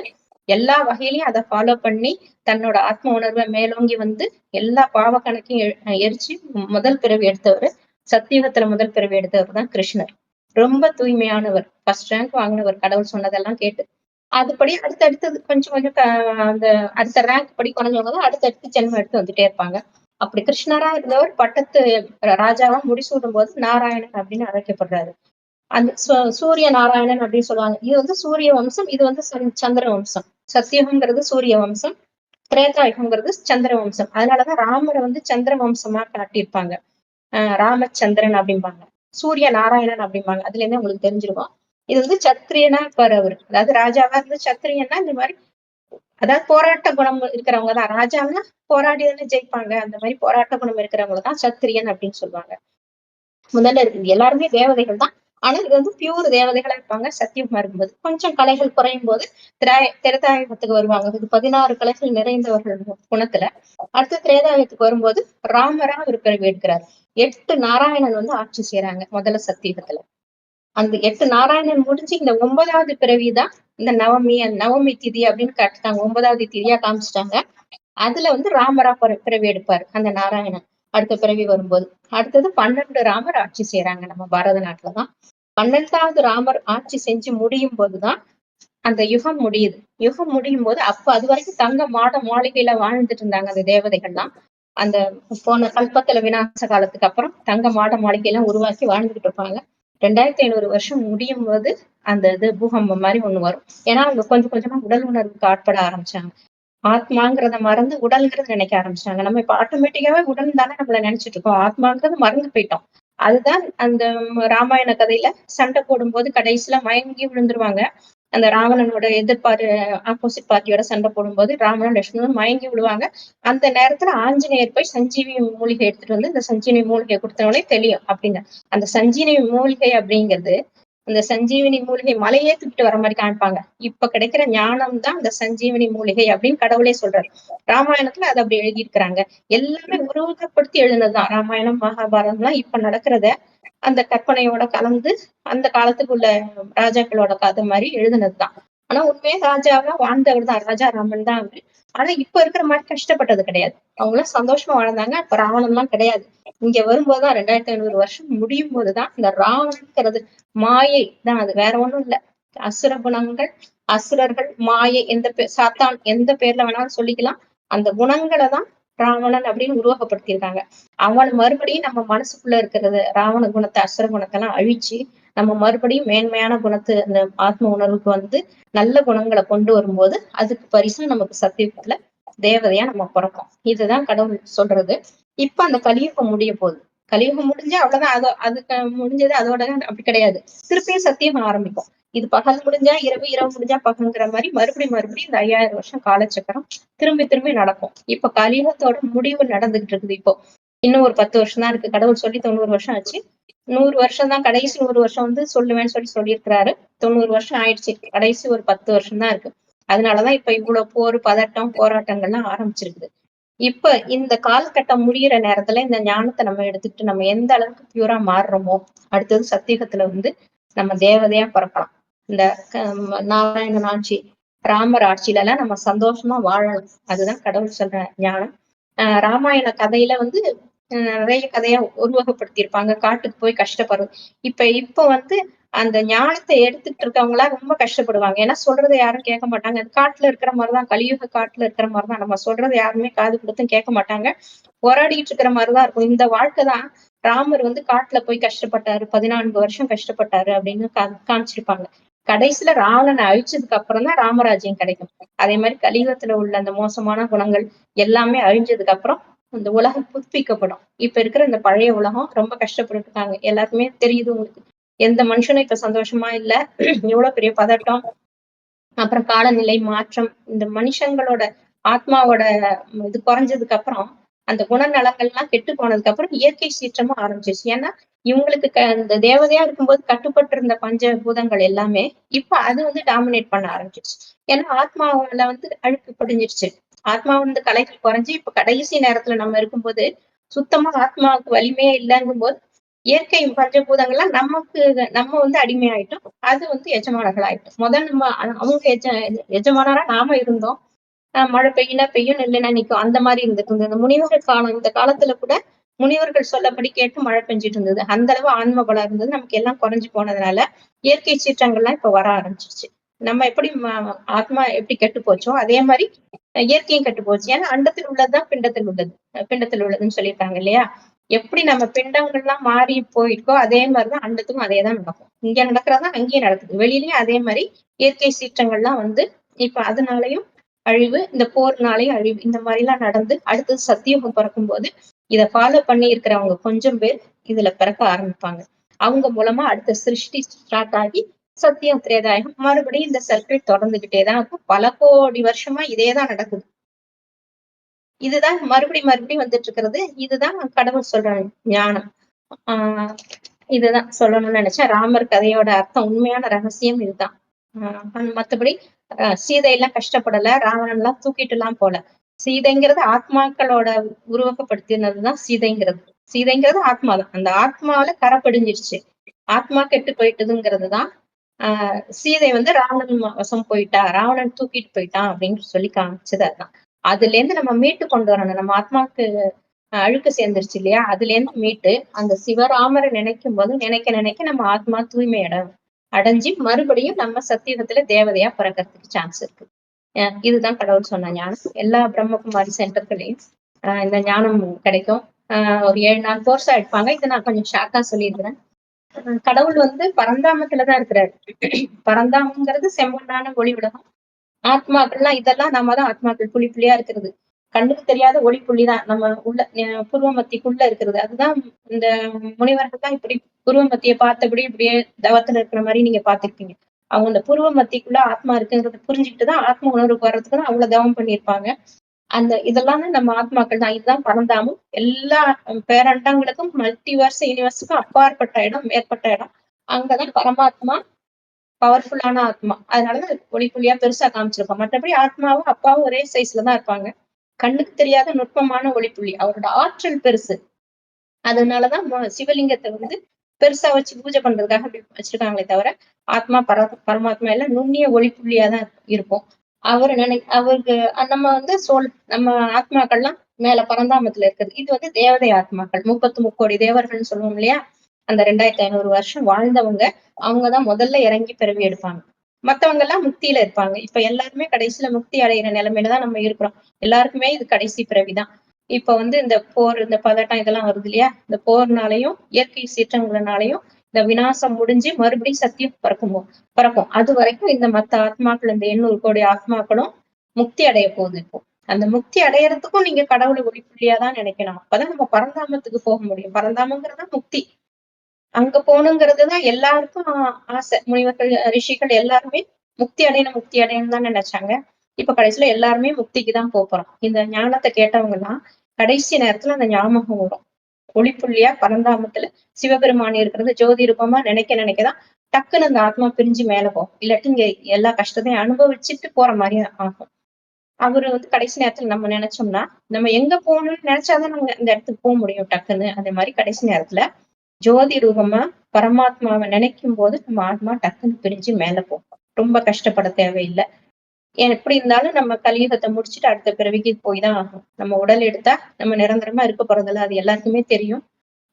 எல்லா வகையிலயும் அதை ஃபாலோ பண்ணி தன்னோட ஆத்ம உணர்வை மேலோங்கி வந்து எல்லா பாவ கணக்கையும் எரிச்சு முதல் பிறவி எடுத்தவர். சத்தியுகத்துல முதல் பிறவி எடுத்தவர் தான் கிருஷ்ணர். ரொம்ப தூய்மையானவர். ஃபர்ஸ்ட் ரேங்க் வாங்கினவர் கடவுள் சொன்னதெல்லாம் கேட்டு. அதுபடி அடுத்தடுத்தது கொஞ்சம் கொஞ்சம் அந்த அடுத்த ரேங்க் படி குறைஞ்சவங்க தான் அடுத்தடுத்து ஜென்மம் எடுத்து வந்துட்டே இருப்பாங்க. அப்படி கிருஷ்ணரா இருந்தவர் பட்டத்து ராஜாவா முடிசூடும் போது நாராயணன் அப்படின்னு அழைக்கப்படுறாரு. அந்த சூரிய நாராயணன் அப்படின்னு சொல்லுவாங்க. இது வந்து சூரிய வம்சம், இது வந்து சந்திர வம்சம். சத்தியுகம்ங்கிறது சூரிய வம்சம், திரேதாயுகம்ங்கிறது சந்திர வம்சம். அதனாலதான் ராமரை வந்து சந்திர வம்சமா காட்டியிருப்பாங்க. ராமச்சந்திரன் அப்படிம்பாங்க, சூரிய நாராயணன் அப்படிம்பாங்க. அதுல இருந்து உங்களுக்கு தெரிஞ்சிருக்கும். இது வந்து சத்திரியனா இருப்பாரு அவரு. அதாவது ராஜாவா இருந்து சத்திரியன்னா இந்த மாதிரி, அதாவது போராட்ட குணம் இருக்கிறவங்க தான். ராஜான்னா போராடி தானே ஜெயிப்பாங்க. அந்த மாதிரி போராட்ட குணம் இருக்கிறவங்க தான் சத்திரியன் அப்படின்னு சொல்லுவாங்க. முதல்ல இருக்குது எல்லாருமே தேவதைகள் தான். ஆனா இது வந்து பியூர் தேவதைகளா இருப்பாங்க. சத்தியமா இருக்கும்போது கொஞ்சம் கலைகள் குறையும் போது திரேதாயுகத்துக்கு வருவாங்க. இது 16 கலைகள் நிறைந்தவர்கள் குணத்துல. அடுத்து திரேதாயுகத்துக்கு வரும்போது ராமரா ஒரு பிறவி எடுக்கிறார். 8 நாராயணன் வந்து ஆட்சி செய்யறாங்க முதல்ல சத்தியுகத்துல. அந்த 8 நாராயணன் முடிஞ்சு இந்த 9வது பிறவிதான் இந்த நவமி திதி அப்படின்னு காட்டுட்டாங்க. 9வது திதியா காமிச்சிட்டாங்க. அதுல வந்து ராமரா பிறவி எடுப்பாரு அந்த நாராயணன் அடுத்த பிறவி வரும்போது. அடுத்தது 12 ராமர் ஆட்சி செய்யறாங்க நம்ம பாரத நாட்டுலதான். 12வது ராமர் ஆட்சி செஞ்சு முடியும் போதுதான் அந்த யுகம் முடியுது. யுகம் முடியும் போது அப்ப அது வரைக்கும் தங்க மாளிகையில வாழ்ந்துட்டு இருந்தாங்க அந்த தேவதைகள்லாம். அந்த போன கல்பத்துல விநாச காலத்துக்கு அப்புறம் தங்க மாளிகையெல்லாம் உருவாக்கி வாழ்ந்துகிட்டு இருப்பாங்க. 2500 வருஷம் முடியும் போது அந்த இது பூகம்பம் மாதிரி ஒண்ணு வரும். ஏன்னா அவங்க கொஞ்சம் கொஞ்சமா உடல் உணர்வுக்கு ஆட்பட ஆரம்பிச்சாங்க. ஆத்மாங்கிறத மறந்து உடல்ங்கிறத நினைக்க ஆரம்பிச்சிட்டாங்க. நம்ம இப்ப ஆட்டோமேட்டிக்காவே உடல் தானே நம்மள நினைச்சிட்டு இருக்கோம். ஆத்மாங்கிறது மறந்து போயிட்டோம். அதுதான் அந்த ராமாயண கதையில சண்டை போடும்போது கடைசியில மயங்கி விழுந்துருவாங்க. அந்த ராவணனோட எதிர்பாரு ஆப்போசிட் பார்ட்டியோட சண்டை போடும்போது ராமனும் லட்சுமணனும் மயங்கி விடுவாங்க. அந்த நேரத்துல ஆஞ்சநேயர் போய் சஞ்சீவி மூலிகை எடுத்துட்டு வந்து இந்த சஞ்சீவி மூலிகை கொடுத்தவனே தெரியும் அப்படின்னு. அந்த சஞ்சீவி மூலிகை அப்படிங்கிறது அந்த சஞ்சீவினி மூலிகை மலையே தூக்கிட்டு வர மாதிரி காமிப்பாங்க. இப்ப கிடைக்கிற ஞானம் தான் அந்த சஞ்சீவினி மூலிகை அப்படின்னு கடவுளே சொல்றாரு. ராமாயணத்துல அதை அப்படி எழுதியிருக்கிறாங்க. எல்லாமே உருவகப்படுத்தி எழுதுனதுதான் ராமாயணம் மகாபாரதம் எல்லாம் இப்ப நடக்கிறத அந்த கற்பனையோட கலந்து அந்த காலத்துக்குள்ள ராஜாக்களோட கதை மாதிரி எழுதுனதுதான். ஆனா உண்மையே ராஜாவா வாழ்ந்தவர் தான் ராஜா ராமன் தான் அவரு. ஆனா இப்ப இருக்கிற மாதிரி கஷ்டப்பட்டது கிடையாது. அவங்க எல்லாம் சந்தோஷமா வாழ்ந்தாங்க. இப்ப ராவணன் எல்லாம் கிடையாது. இங்க வரும்போதுதான் 2500 வருஷம் முடியும் போதுதான் இந்த ராவணங்கிறது மாயை தான். அது வேற ஒண்ணும் இல்ல. அசுர குணங்கள், அசுரர்கள், மாயை சாத்தான் எந்த பேர்ல வேணாலும் சொல்லிக்கலாம். அந்த குணங்களை தான் ராவணன் அப்படின்னு உருவகப்படுத்தியிருக்காங்க. அவன் மறுபடியும் நம்ம மனசுக்குள்ள இருக்கிறது ராவண குணத்தை அசுர குணத்தை எல்லாம் அழிச்சு நம்ம மறுபடியும் மேன்மையான குணத்து அந்த ஆத்ம உணர்வுக்கு வந்து நல்ல குணங்களை கொண்டு வரும்போது அதுக்கு பரிசா நமக்கு சத்தியத்துல தேவதையா நம்ம பிறப்போம். இதுதான் கடவுள் சொல்றது. இப்ப அந்த கலியுகம் முடிய போகுது. கலியுகம் முடிஞ்சா அவ்வளவுதான். அதுக்கு முடிஞ்சது அதோட அப்படி கிடையாது. திருப்பியும் சத்தியம் ஆரம்பிக்கும். இது பகல் முடிஞ்சா இரவு, இரவு முடிஞ்சா பகல்ங்கிற மாதிரி மறுபடியும் இந்த 5000 வருஷம் காலச்சக்கரம் திரும்பி நடக்கும். இப்ப கலியுகத்தோட முடிவு நடந்துகிட்டு இருக்குது இப்போ. இன்னும் ஒரு 10 வருஷம் தான் இருக்கு. கடவுள் சொல்லி 90 வருஷம் ஆச்சு. 100 வருஷம் தான் கடைசி 100 வருஷம் வந்து சொல்லுவேன்னு சொல்லியிருக்கிறாரு. 90 வருஷம் ஆயிடுச்சு. கடைசி ஒரு 10 வருஷம் தான் இருக்கு. அதனாலதான் இப்ப இவ்வளவு போர், பதட்டம், போராட்டங்கள்லாம் ஆரம்பிச்சிருக்குது. இப்ப இந்த காலகட்டம் முடியிற நேரத்துல இந்த ஞானத்தை நம்ம எடுத்துக்கிட்டு நம்ம எந்த அளவுக்கு பியூரா மாறுறோமோ அடுத்தது சத்தியுகத்துல வந்து நம்ம தேவதையா பிறக்கலாம். இந்த நாராயணன் ஆட்சி, ராமர் ஆட்சியில எல்லாம் நம்ம சந்தோஷமா வாழலாம். அதுதான் கடவுள் சொல்ற ஞானம். ராமாயண கதையில வந்து நிறைய கதையா உருவகப்படுத்தியிருப்பாங்க. காட்டுக்கு போய் கஷ்டப்படுறது. இப்ப வந்து அந்த ஞானத்தை எடுத்துக்கிட்டு இருக்கவங்க எல்லாம் ரொம்ப கஷ்டப்படுவாங்க. ஏன்னா சொல்றதை யாரும் கேட்க மாட்டாங்க. அது காட்டுல இருக்கிற மாதிரிதான், கலியுக காட்டுல இருக்கிற மாதிரிதான். நம்ம சொல்றதை யாருமே காது கொடுத்தும் கேட்க மாட்டாங்க. போராடிட்டு இருக்கிற மாதிரிதான் இருக்கும். இந்த வாழ்க்கைதான் ராமர் வந்து காட்டுல போய் கஷ்டப்பட்டாரு, 14 வருஷம் கஷ்டப்பட்டாரு அப்படின்னு காமிச்சிருப்பாங்க. கடைசியில ராவணனை அழிச்சதுக்கு அப்புறம் தான் ராமராஜ்யம் கிடைக்கும். அதே மாதிரி கலியுகத்துல உள்ள அந்த மோசமான குணங்கள் எல்லாமே அழிஞ்சதுக்கு அப்புறம் இந்த உலகம் புதுப்பிக்கப்படும். இப்ப இருக்கிற இந்த பழைய உலகம் ரொம்ப கஷ்டப்பட்டு இருக்காங்க. எல்லாருக்குமே தெரியுது உங்களுக்கு. எந்த மனுஷனும் இப்ப சந்தோஷமா இல்ல. எவ்வளவு பெரிய பதட்டம், அப்புறம் காலநிலை மாற்றம், இந்த மனுஷங்களோட ஆத்மாவோட இது குறைஞ்சதுக்கு அப்புறம் அந்த குணநலங்கள்லாம் கெட்டு போனதுக்கு அப்புறம் இயற்கை சீற்றமும் ஆரம்பிச்சிருச்சு. ஏன்னா இவங்களுக்கு இந்த தேவதையா இருக்கும்போது கட்டுப்பட்டு இருந்த பஞ்ச பூதங்கள் எல்லாமே இப்ப அது வந்து டாமினேட் பண்ண ஆரம்பிச்சிருச்சு. ஏன்னா ஆத்மாவில வந்து அழுக்கு படிஞ்சிருச்சு. ஆத்மா வந்து கலைகள் குறைஞ்சு இப்ப கடைசி நேரத்துல நம்ம இருக்கும்போது சுத்தமா ஆத்மாவுக்கு வலிமையே இல்லைங்கும் போது இயற்கை பஞ்சபூதங்கள்லாம் நம்ம வந்து அடிமையாயிட்டோம். அது வந்து எஜமானர்கள் ஆயிட்டோம். முதல் நம்ம அவங்க எஜமானரா நாம இருந்தோம். மழை பெய்யும் இல்லைன்னா நிக்கும். அந்த மாதிரி இருந்துட்டு இருந்தது. இந்த முனிவர்கள் காலம் இந்த காலத்துல கூட முனிவர்கள் சொல்லபடி கேட்டு மழை பெஞ்சிட்டு இருந்தது. அந்த அளவு ஆன்ம பலம் இருந்தது. நமக்கு எல்லாம் குறைஞ்சு போனதுனால இயற்கை சீற்றங்கள்லாம் இப்ப வர ஆரம்பிச்சிருச்சு. நம்ம எப்படி ஆத்மா எப்படி கெட்டு போச்சோ அதே மாதிரி இயற்கையும் கெட்டு போச்சு. ஏன்னா அண்டத்தில் உள்ளதுதான் பிண்டத்தில் உள்ளதுன்னு சொல்லியிருக்காங்க இல்லையா? எப்படி நம்ம பிண்டங்கள்லாம் மாறி போயிருக்கோ அதே மாதிரிதான் அண்டத்துக்கும் அதேதான் நடக்கும். இங்க நடக்கிறதா அங்கேயும் நடக்குது. வெளியிலயும் அதே மாதிரி இயற்கை சீற்றங்கள்லாம் வந்து இப்ப அதனாலயும் அழிவு, இந்த போர்னாலையும் அழிவு, இந்த மாதிரி எல்லாம் நடந்து அடுத்தது சத்தியுகம் பிறக்கும் போது இத ஃபாலோ பண்ணி இருக்கிறவங்க கொஞ்சம் பேர் இதுல பிறக்க ஆரம்பிப்பாங்க. அவங்க மூலமா அடுத்த சிருஷ்டி ஸ்டார்ட் ஆகி சத்தியம் திரேதாயம் மறுபடியும் இந்த சர்க்கிள் தொடர்ந்துகிட்டே தான் இருக்கும். பல கோடி வருஷமா இதேதான் நடக்குது. இதுதான் மறுபடியும் வந்துட்டு இருக்கிறது. இதுதான் கடவுள் சொல்ற ஞானம். ஆஹ் இதுதான் சொல்லணும்னு நினைச்சேன். ராமர் கதையோட அர்த்தம், உண்மையான ரகசியம் இதுதான். மத்தபடி சீதையெல்லாம் கஷ்டப்படல, ராவணன் எல்லாம் தூக்கிட்டு எல்லாம் போல. சீதைங்கிறது ஆத்மாக்களோட உருவகப்படுத்தினதுதான் சீதைங்கிறது. சீதைங்கிறது ஆத்மா தான். அந்த ஆத்மாவில கரை படிஞ்சிருச்சு. ஆத்மா கெட்டு போயிட்டதுங்கிறதுதான். சீதை வந்து ராவணன் வசம் போயிட்டா, ராவணன் தூக்கிட்டு போயிட்டான் அப்படின்னு சொல்லி காமிச்சது அதுதான். அதுல இருந்து நம்ம மீட்டு கொண்டு வரணும். நம்ம ஆத்மாவுக்கு அழுக்கு சேர்ந்துருச்சு இல்லையா, அதுல இருந்து மீட்டு அந்த சிவராமரை நினைக்கும் போது நினைக்க நம்ம ஆத்மா தூய்மை அடைஞ்சு மறுபடியும் நம்ம சத்தியுகத்துல தேவதையா பிறக்கிறதுக்கு சான்ஸ் இருக்கு. இதுதான் கடவுள் சொன்ன ஞானம். எல்லா பிரம்மகுமாரி சென்டர்களையும் இந்த ஞானம் கிடைக்கும். ஒரு 7 நாள் கோர்ஸா எடுப்பாங்க. இதை நான் கொஞ்சம் ஷார்ட்டா சொல்லியிருக்கிறேன். கடவுள் வந்து பரந்தாமத்துலதான் இருக்கிறாரு. பரந்தாமங்கிறது செம்மண்ணான ஒளி உலகம். ஆத்மாக்கள்லாம் இதெல்லாம் நம்ம தான் ஆத்மாக்கள் புள்ளி புள்ளியா இருக்கிறது. கண்ணுக்கு தெரியாத ஒளி புள்ளிதான் நம்ம உள்ள புருவ மத்திக்குள்ள இருக்கிறது. அதுதான் இந்த முனிவர்கள் தான் இப்படி புருவ மத்திய பார்த்தபடி இப்படியே தவத்துல இருக்கிற மாதிரி நீங்க பாத்துருப்பீங்க. அவங்க இந்த புருவ மத்திக்குள்ள ஆத்மா இருக்குங்கிறத புரிஞ்சுக்கிட்டுதான் ஆத்ம உணர்வுக்கு வர்றதுக்கு தான் அவ்வளவு தவம் பண்ணியிருப்பாங்க. அந்த இதெல்லாம் நம்ம ஆத்மாக்கள் தான். இதுதான் பரந்தாமும். எல்லா பேரண்டங்களுக்கும் மல்டிவர்ஸ் யூனிவர்ஸுக்கும் அப்பாற்பட்ட இடம், மேற்பட்ட இடம். அங்கதான் பரமாத்மா பவர்ஃபுல்லான ஆத்மா. அதனாலதான் ஒளி புள்ளியா பெருசா காமிச்சிருக்கோம். மற்றபடி அப்பாவும் அப்பாவும் ஒரே சைஸ்ல தான் இருப்பாங்க. கண்ணுக்கு தெரியாத நுட்பமான ஒளிப்புள்ளி. அவரோட ஆற்றல் பெருசு. அதனாலதான் சிவலிங்கத்தை வந்து பெருசா வச்சு பூஜை பண்றதுக்காக அப்படி வச்சிருக்காங்களே தவிர ஆத்மா பரமாத்மா எல்லாம் நுண்ணிய ஒளிப்புள்ளியாதான் இருக்கும். அவருக்கு நம்ம வந்து நம்ம ஆத்மாக்கள்லாம் மேல பரந்தாமத்துல இருக்குது. இது வந்து தேவதை ஆத்மாக்கள். 33 தேவர்கள்னு சொல்லுவோம் இல்லையா, அந்த 2500 வருஷம் வாழ்ந்தவங்க. அவங்கதான் முதல்ல இறங்கி பிறவி எடுப்பாங்க. மத்தவங்க எல்லாம் முக்தியில இருப்பாங்க. இப்ப எல்லாருமே கடைசியில முக்தி அடைகிற நிலைமையில தான் நம்ம இருக்கிறோம். எல்லாருக்குமே இது கடைசி பிறவிதான். இப்ப வந்து இந்த போர், இந்த பதட்டம் இதெல்லாம் வருது இல்லையா, இந்த போர்னாலையும் இயற்கை சீற்றங்கள்னாலையும் இந்த விநாசம் முடிஞ்சு மறுபடியும் சத்தியம் பிறக்கும். அது வரைக்கும் இந்த மத்த ஆத்மாக்கள், இந்த 800 கோடி ஆத்மாக்களும் முக்தி அடைய போகுது. இப்போ அந்த முக்தி அடையறதுக்கும் நீங்க கடவுளை ஒளிப்புள்ளியாதான் நினைக்கணும். அப்பதான் நம்ம பரந்தாமத்துக்கு போக முடியும். பரந்தாமங்கிறதா முக்தி. அங்க போகணுங்கிறதுதான் எல்லாருக்கும் ஆசை. முனிவர்கள், ரிஷிகள் எல்லாருமே முக்தி அடையணும் தான் நினைச்சாங்க. இப்ப கடைசியில எல்லாருமே முக்திக்கு தான் போறோம். இந்த ஞானத்தை கேட்டவங்க எல்லாம் கடைசி நேரத்துல அந்த ஞாபகம் வரும். ஒளிப்புள்ளியா பரந்தாமத்துல சிவபெருமானி இருக்கிறது ஜோதி ரூபமா நினைக்கதான் டக்குன்னு அந்த ஆத்மா பிரிஞ்சு மேல போகும். இல்லாட்டி இங்க எல்லா கஷ்டத்தையும் அனுபவிச்சுட்டு போற மாதிரி ஆகும். அவரு வந்து கடைசி நேரத்துல நம்ம நினைச்சோம்னா, நம்ம எங்க போகணும்னு நினைச்சாதான் நம்ம இந்த இடத்துக்கு போக முடியும் டக்குன்னு. அதே மாதிரி கடைசி நேரத்துல ஜோதி ரூபமா பரமாத்மாவை நினைக்கும் போது நம்ம ஆத்மா டக்குன்னு பிரிஞ்சு மேல போகும். ரொம்ப கஷ்டப்பட தேவையில்லை. எப்படி இருந்தாலும் நம்ம கலியுகத்தை முடிச்சுட்டு அடுத்த பிறவிக்கு போய் தான் ஆகும். நம்ம உடல் எடுத்தா நம்ம நிரந்தரமா இருக்க போறதில்ல, அது எல்லாருக்குமே தெரியும்.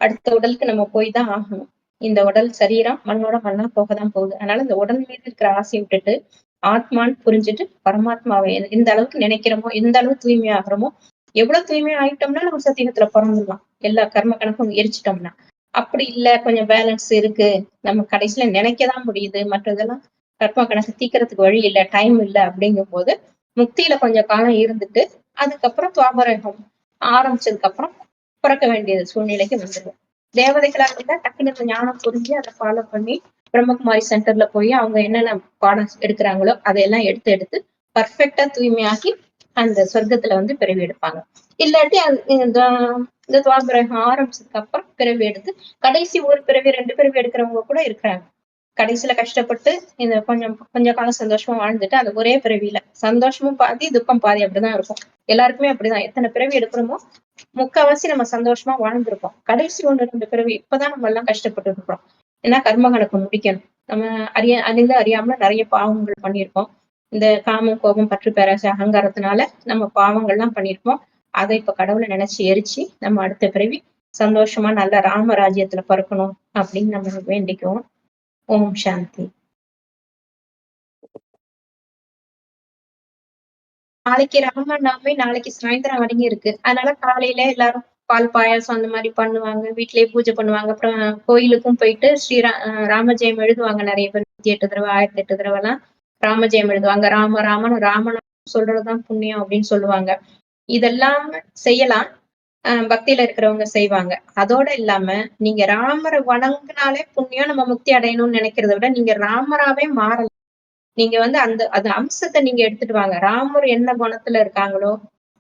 அடுத்த உடலுக்கு நம்ம போய் தான் ஆகணும். இந்த உடல் சரீரம் மண்ணோட மண்ணா போகதான் போகுது. அதனால இந்த உடல் மீது இருக்கிற ஆசையை விட்டுட்டு ஆத்மான்னு புரிஞ்சுட்டு பரமாத்மாவை எந்த அளவுக்கு நினைக்கிறோமோ, எந்த அளவு தூய்மையாகிறோமோ, எவ்வளவு தூய்மையா ஆயிட்டோம்னா நம்ம சத்தியத்துல பிறந்துடலாம். எல்லா கர்ம கணக்கும் எரிச்சிட்டோம்னா. அப்படி இல்ல, கொஞ்சம் பேலன்ஸ் இருக்கு, நம்ம கடைசியில நினைக்கதான் முடியுது, மற்றதெல்லாம் கர்ம கணக்கு தீக்கிறதுக்கு வழி இல்ல, டைம் இல்ல அப்படிங்கும் போது முக்தியில கொஞ்சம் காலம் இருந்துட்டு அதுக்கப்புறம் துவாபரகம் ஆரம்பிச்சதுக்கு அப்புறம் பிறக்க வேண்டிய சூழ்நிலைக்கு வந்துடும். தேவதைகளா இருந்தா டக்குனு ஞானம் புரிஞ்சு அதை ஃபாலோ பண்ணி பிரம்மகுமாரி சென்டர்ல போய் அவங்க என்னென்ன பாடம் எடுக்கிறாங்களோ அதையெல்லாம் எடுத்து பர்ஃபெக்டா தூய்மையாக்கி அந்த சொர்க்கத்துல வந்து பிறவி எடுப்பாங்க. இல்லாட்டி அது இந்த துவாபரகம் ஆரம்பிச்சதுக்கு அப்புறம் பிறவி எடுத்து கடைசி ஒரு பிறவி 2 பிறவி எடுக்கிறவங்க கூட இருக்கிறாங்க. கடைசியில கஷ்டப்பட்டு இந்த கொஞ்ச காலம் சந்தோஷமா வாழ்ந்துட்டு அந்த ஒரே பிறவியில சந்தோஷமும் பாதி துக்கம் பாதி அப்படிதான் இருக்கும். எல்லாருக்குமே அப்படிதான். எத்தனை பிறவி எடுக்கிறோமோ முக்கால்வாசி நம்ம சந்தோஷமா வாழ்ந்திருப்போம். கடைசி 1-2 பிறவி இப்பதான் நம்ம எல்லாம் கஷ்டப்பட்டு இருக்கிறோம். ஏன்னா கர்ம கணக்கு முடிக்கணும். நம்ம அறியாமல நிறைய பாவங்கள் பண்ணியிருக்கோம். இந்த காமம், கோபம், பற்று, பேராசை, அகங்காரத்தினால நம்ம பாவங்கள்லாம் பண்ணியிருப்போம். அதை இப்ப கடவுளை நினைச்சு எரிச்சு நம்ம அடுத்த பிறவி சந்தோஷமா நல்ல ராமராஜ்யத்துல பிறக்கணும் அப்படின்னு நம்ம வேண்டிக்குவோம். ஓம் சாந்தி. நாளைக்கு ராமநவமி, நாளைக்கு சாயந்தரம் வரைக்கும் இருக்கு. அதனால காலையில எல்லாரும் பால் பாயாசம் அந்த மாதிரி பண்ணுவாங்க. வீட்லயே பூஜை பண்ணுவாங்க. அப்புறம் கோயிலுக்கும் போயிட்டு ராமஜெயம் எழுதுவாங்க. நிறைய பேர் 108 தடவை 1008 தடவை எல்லாம் ராமஜெயம் எழுதுவாங்க. ராமன் சொல்றதுதான் புண்ணியம் அப்படின்னு சொல்லுவாங்க. இதெல்லாம் செய்யலாம். பக்தியில இருக்கிறவங்க செய்வாங்க. அதோட இல்லாம, நீங்க ராமர வணங்குனாலே புண்ணியம், நம்ம முக்தி அடையணும்னு நெனைக்கிறத விட, நீங்க ராமராவே மாறலாம். நீங்க வந்து அந்த அம்சத்த நீங்க எடுத்துட்டு வாங்க. ராமர் என்ன குணத்துல இருக்காங்களோ,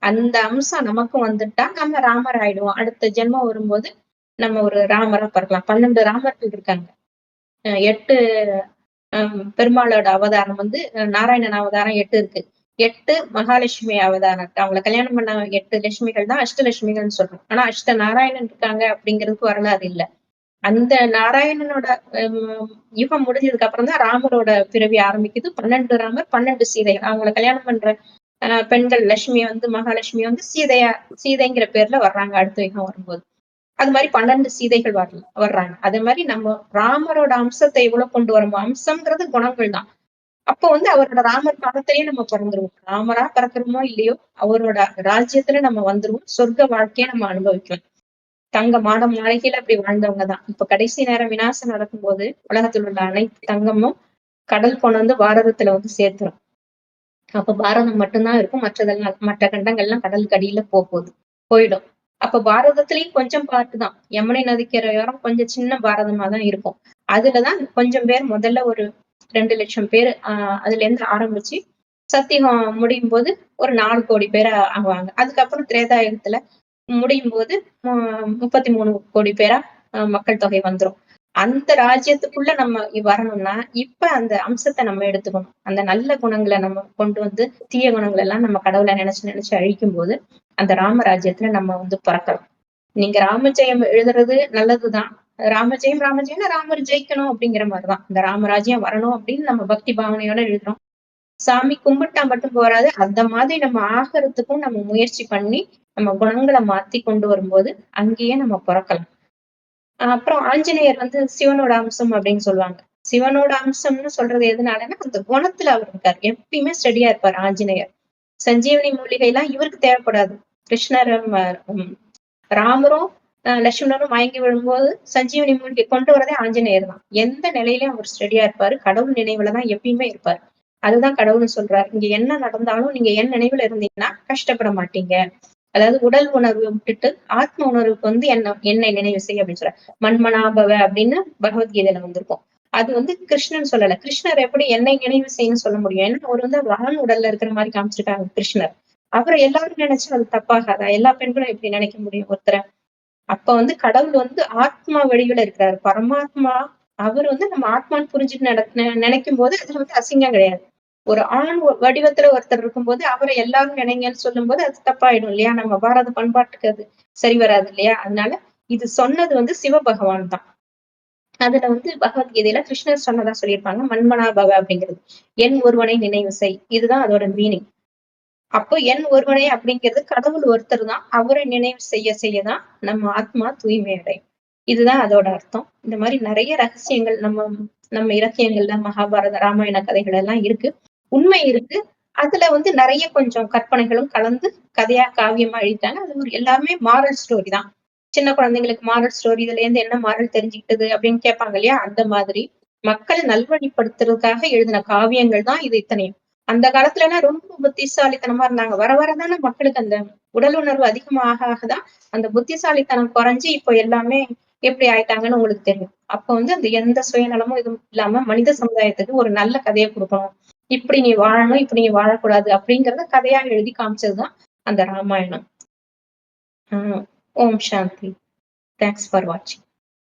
அந்த அம்சம் நமக்கும் வந்துட்டா, நம்ம ராமர் ஆயிடுவோம். அடுத்த ஜென்மம் வரும்போது, நம்ம ஒரு ராமரா பிறக்கலாம். 12 ராமர்கள் இருக்காங்க. 8 பெருமாளோட அவதாரம் வந்து நாராயணன் அவதாரம் 8 இருக்கு. 8 மகாலட்சுமி அவதாரம் இருக்கு. அவங்கள கல்யாணம் பண்ண 8 லட்சுமிகள் தான் அஷ்டலட்சுமிகள்னு சொல்றோம். ஆனா அஷ்ட நாராயணன் இருக்காங்க அப்படிங்கிறதுக்கு வரலாறு இல்ல. அந்த நாராயணனோட யுகம் முடிஞ்சதுக்கு அப்புறம் தான் ராமரோட பிறவி ஆரம்பிக்குது. 12 ராமர், 12 சீதை. அவங்கள கல்யாணம் பண்ற பெண்கள் லட்சுமி வந்து மகாலட்சுமி வந்து சீதைங்கிற பேர்ல வர்றாங்க அடுத்த யுகம் வரும்போது. அது மாதிரி 12 சீதைகள் வர்றாங்க. அதே மாதிரி நம்ம ராமரோட அம்சத்தை எவ்வளவு கொண்டு வரோமோ, அம்சம்ங்கிறது குணங்கள் தான். அப்போ வந்து அவரோட ராமர் காலத்திலேயே நம்ம பிறந்துருவோம். ராமரா பிறக்கிறோமோ இல்லையோ, அவரோட ராஜ்யத்துல நம்ம வந்துருவோம். சொர்க்க வாழ்க்கைய நம்ம அனுபவிக்கலாம். தங்க மாடம் மாளிகையில அப்படி வாழ்ந்தவங்க தான். இப்ப கடைசி நேரம் விநாசம் நடக்கும்போது, உலகத்தில் உள்ள அனைத்து தங்கமும் கடல் கொண்டு வந்து பாரதத்துல வந்து சேர்த்துரும். அப்ப பாரதம் மட்டும் தான் இருக்கும். மற்றதெல்லாம் மற்ற கண்டங்கள்லாம் கடலுக்கு அடியில போகுது. போயிடும். அப்ப பாரதத்திலயும் கொஞ்சம் பார்ட் தான். யமுனை நதிக்கரையோரம் கொஞ்சம் சின்ன பாரதமா தான் இருக்கும். அதுலதான் கொஞ்சம் பேர் முதல்ல ஒரு 2,00,000 பேரு அதுல இருந்து ஆரம்பிச்சு சத்தியுகம் முடியும் போது ஒரு 4 கோடி பேர் ஆவாங்க. அதுக்கப்புறம் திரேதாயுகத்துல முடியும் போது 33 கோடி பேரா மக்கள் தொகை வந்துரும். அந்த ராஜ்யத்துக்குள்ள நம்ம வரணும்னா, இப்ப அந்த அம்சத்த நம்ம எடுத்துக்கணும். அந்த நல்ல குணங்கள நம்ம கொண்டு வந்து, தீய குணங்கள் எல்லாம் நம்ம கடவுள நினைச்சு நினைச்சு அழிக்கும்போது, அந்த ராமராஜ்யத்துல நம்ம வந்து பிறக்கலாம். நீங்க ராமஜெயம் எழுதுறது நல்லதுதான். ராமஜெயம் ராமஜெயம்னா ராமர் ஜெயிக்கணும் அப்படிங்கிற மாதிரிதான். இந்த ராமராஜ்யம் வரணும் அப்படின்னு நம்ம பக்தி பாவனையோட எழுதுறோம். சாமி கும்பிட்டா மட்டும் போறாது. அந்த மாதிரி நம்ம ஆகறதுக்கும் நம்ம முயற்சி பண்ணி, நம்ம குணங்கள மாத்தி கொண்டு வரும்போது, அங்கேயே நம்ம பொறக்கலாம். அப்புறம் ஆஞ்சநேயர் வந்து சிவனோட அம்சம் அப்படின்னு சொல்லுவாங்க. சிவனோட அம்சம்னு சொல்றது எதனாலன்னா, அந்த குணத்துல அவர் இருக்காரு. எப்பயுமே ஸ்டெடியா இருப்பாரு ஆஞ்சநேயர். சஞ்சீவனி மூலிகை எல்லாம் இவருக்கு தேவைப்படாது. கிருஷ்ணர் ராமரும் லட்சுமணரும் மயங்கி விழும்போது சஞ்சீவனி மூலிகை கொண்டு வரதே ஆஞ்சநேயர் தான். எந்த நிலையிலயும் அவர் ஸ்டெடியா இருப்பாரு. கடவுள் நினைவுலதான் எப்பயுமே இருப்பாரு. அதுதான் கடவுள்னு சொல்றாரு. இங்க என்ன நடந்தாலும் நீங்க என் நினைவுல இருந்தீங்கன்னா கஷ்டப்பட மாட்டீங்க. அதாவது உடல் உணர்வு விட்டுட்டு ஆத்ம உணர்வுக்கு வந்து என்னை நினைவு செய் அப்படின்னு சொல்ற மண்மனாபவ அப்படின்னு பகவத்கீதையில வந்திருக்கும். அது வந்து கிருஷ்ணன் சொல்லல. கிருஷ்ணர் எப்படி என்னை நினைவு செய்யணும்னு சொல்ல முடியும்? ஏன்னா அவர் வந்து ஆண் உடல்ல இருக்கிற மாதிரி காமிச்சிருக்காங்க கிருஷ்ணர். அப்புறம் எல்லாரும் நினைச்சு அது தப்பாகாதா? எல்லா பெண்களும் எப்படி நினைக்க முடியும் ஒருத்தர? அப்ப வந்து கடவுள் வந்து ஆத்மா வடிவில இருக்கிறாரு. பரமாத்மா அவர் வந்து நம்ம ஆத்மான்னு புரிஞ்சுட்டு நினைக்கும் போது அதுல வந்து அசிங்கம் கிடையாது. ஒரு ஆண் வடிவத்துல ஒருத்தர் இருக்கும்போது அவரை எல்லாரும் நினைங்கன்னு சொல்லும்போது அது தப்பாயிடும் இல்லையா? நம்ம பாரத பண்பாட்டுக்கு அது சரி வராது இல்லையா? அதனால இது சொன்னது வந்து சிவபகவான் தான். அதுல வந்து பகவத்கீதையில கிருஷ்ணர் சொன்னதா சொல்லியிருப்பாங்க. மன்மனாபவ அப்படிங்கிறது. என் ஒருவனை நினைவு செய். இதுதான் அதோட மீனிங். அப்போ என் ஒருவனே அப்படிங்கிறது கடவுள் ஒருத்தர் தான். அவரை நினைவு செய்ய செய்யதான் நம்ம ஆத்மா தூய்மை அடையும். இதுதான் அதோட அர்த்தம். இந்த மாதிரி நிறைய ரகசியங்கள் நம்ம நம்ம இலக்கியங்கள்ல மகாபாரத, ராமாயண கதைகள் எல்லாம் இருக்கு. உண்மை இருக்கு. அதுல வந்து நிறைய கொஞ்சம் கற்பனைகளும் கலந்து கதையா காவியமா எழுதிட்டாங்க. அது ஒரு எல்லாமே மாரல் ஸ்டோரி தான். சின்ன குழந்தைங்களுக்கு மாரல் ஸ்டோரி இதுல இருந்து என்ன மாரல் தெரிஞ்சுக்கிட்டது அப்படின்னு கேட்பாங்க இல்லையா? அந்த மாதிரி மக்களை நல்வழிப்படுத்துறதுக்காக எழுதின காவியங்கள் தான் இது இத்தனையும். அந்த காலத்துல எல்லாம் ரொம்ப புத்திசாலித்தனமா இருந்தாங்க. வர வரதானே மக்களுக்கு அந்த உடல் உணர்வு அதிகமாக ஆகதான் அந்த புத்திசாலித்தனம் குறைஞ்சு இப்போ எல்லாமே எப்படி ஆயிட்டாங்கன்னு உங்களுக்கு தெரியும். அப்ப வந்து அந்த எந்த சுயநலமும் இதுவும் இல்லாம மனித சமுதாயத்துக்கு ஒரு நல்ல கதையை கொடுக்கணும். இப்படி நீ வாழணும், இப்படி நீ வாழக்கூடாது அப்படிங்கறத கதையா எழுதி காமிச்சதுதான் அந்த ராமாயணம். ஓம் சாந்தி. தேங்க்ஸ் ஃபார் வாட்சிங்.